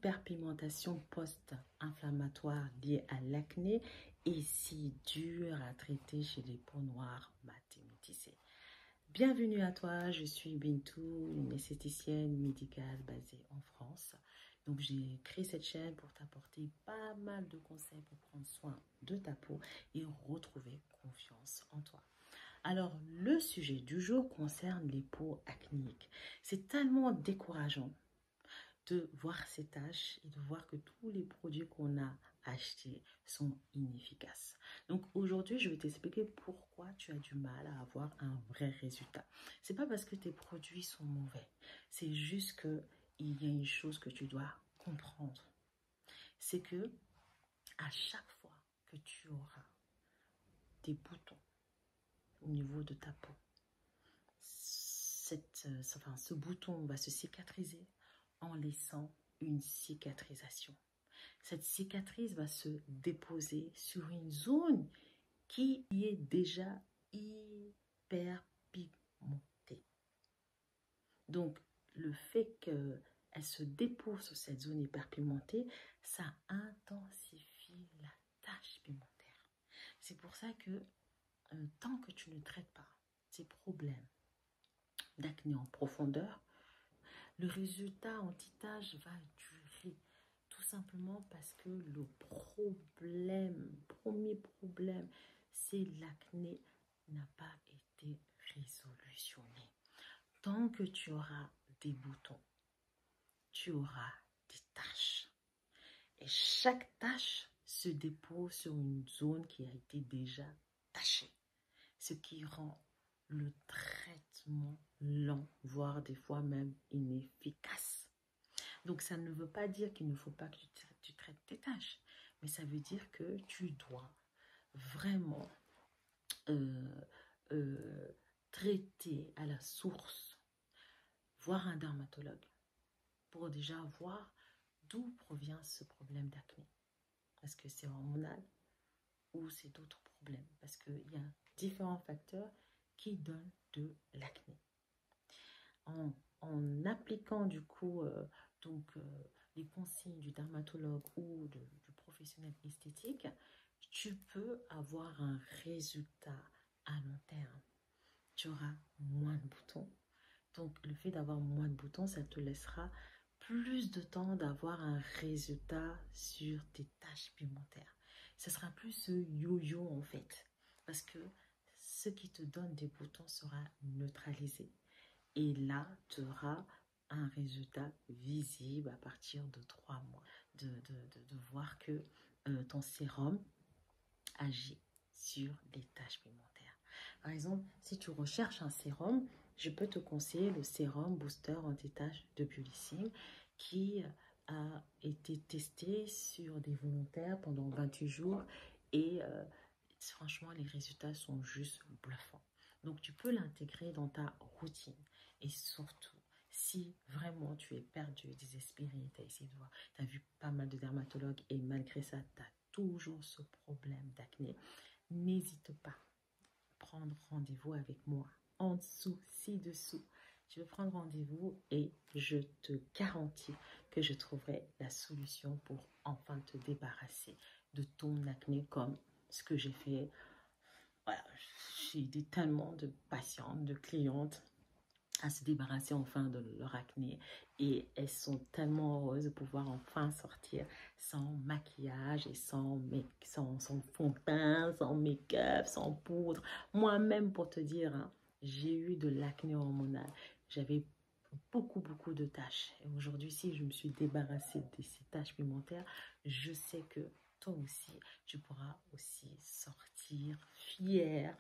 l'hyperpigmentation post-inflammatoire liée à l'acné est si dure à traiter chez les peaux noires, mates et métissées. Bienvenue à toi, je suis Bintou, une esthéticienne médicale basée en France. Donc j'ai créé cette chaîne pour t'apporter pas mal de conseils pour prendre soin de ta peau et retrouver confiance en toi. Alors le sujet du jour concerne les peaux acnéiques. C'est tellement décourageant de voir ces taches et de voir que tous les produits qu'on a achetés sont inefficaces. Donc aujourd'hui, je vais t'expliquer pourquoi tu as du mal à avoir un vrai résultat. C'est pas parce que tes produits sont mauvais, c'est juste que il y a une chose que tu dois comprendre. C'est que à chaque fois que tu auras des boutons au niveau de ta peau, ce bouton va se cicatriser en laissant une cicatrisation. Cette cicatrice va se déposer sur une zone qui est déjà hyper pigmentée. Donc, le fait qu'elle se dépose sur cette zone hyperpigmentée, ça intensifie la tache pigmentaire. C'est pour ça que tant que tu ne traites pas ces problèmes d'acné en profondeur, le résultat anti-tache va durer. Tout simplement parce que le premier problème, c'est l'acné n'a pas été résolutionné. Tant que tu auras des boutons, tu auras des taches. Et chaque tache se dépose sur une zone qui a été déjà tachée. Ce qui rend le traitement lent, voire des fois même inefficace. Donc, ça ne veut pas dire qu'il ne faut pas que tu traites tes taches, mais ça veut dire que tu dois vraiment traiter à la source, voir un dermatologue pour déjà voir d'où provient ce problème d'acné. Est-ce que c'est hormonal ou c'est d'autres problèmes? Parce qu'il y a différents facteurs qui donnent de l'acné. En appliquant du coup les consignes du dermatologue ou du professionnel esthétique, tu peux avoir un résultat à long terme. Tu auras moins de boutons. Donc le fait d'avoir moins de boutons, ça te laissera plus de temps d'avoir un résultat sur tes taches pigmentaires. Ce sera plus ce yo-yo en fait. Parce que ce qui te donne des boutons sera neutralisé. Et là, tu auras un résultat visible à partir de 3 mois. De voir que ton sérum agit sur les taches pigmentaires. Par exemple, si tu recherches un sérum, je peux te conseiller le sérum booster anti-taches de Biolyssing qui a été testé sur des volontaires pendant 28 jours et franchement, les résultats sont juste bluffants. Donc, tu peux l'intégrer dans ta routine. Et surtout, si vraiment tu es perdu, désespéré, tu as essayé de voir, tu as vu pas mal de dermatologues et malgré ça, tu as toujours ce problème d'acné, n'hésite pas à prendre rendez-vous avec moi. En dessous, ci-dessous, je vais prendre rendez-vous et je te garantis que je trouverai la solution pour enfin te débarrasser de ton acné comme ce que j'ai fait. Voilà, j'ai aidé tellement de patientes, de clientes à se débarrasser enfin de leur acné et elles sont tellement heureuses de pouvoir enfin sortir sans maquillage et sans fond de teint, sans make-up, sans poudre. Moi-même, pour te dire, hein, j'ai eu de l'acné hormonal. J'avais beaucoup de taches. Et aujourd'hui, si je me suis débarrassée de ces taches pigmentaires, je sais que toi aussi, tu pourras aussi sortir fière,